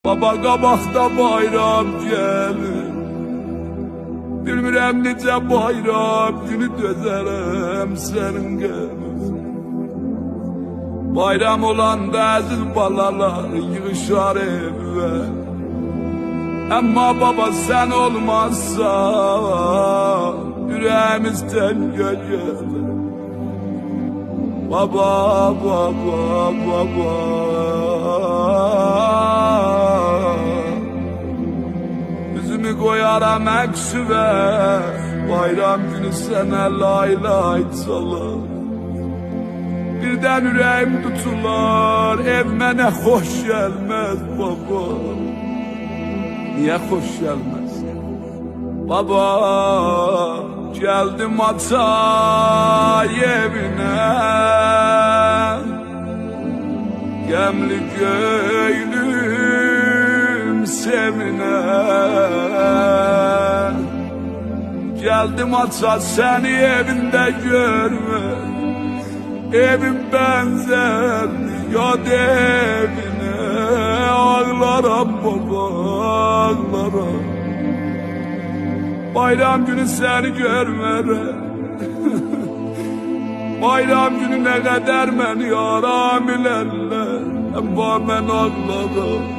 Baba qabaqda bayram gəlir, bilmirəm necə bayram günü dözərəm sənin qəmin. Bayram olanda əziz balalar yığışar evə, amma baba sən olmazsan ürəyimiz təngə gəlir. Baba, baba, baba, üzümü koyaram əksüvə, bayram günü sənə lay lay çalar. Birdən ürəyim tutular, ev mənə xoş gəlməz baba. Niyə xoş gəlməz? Baba, gəldim Atay evinə, gəmli göylüm sevinə. Gəldim Atay səni evində görmək, evim bənzərmiyor evine. Ağlaram baba, ağlaram. Bayram günü seni görmerem. Bayram günü ne kadar ben yaram ilerler, ama ben ağlaram.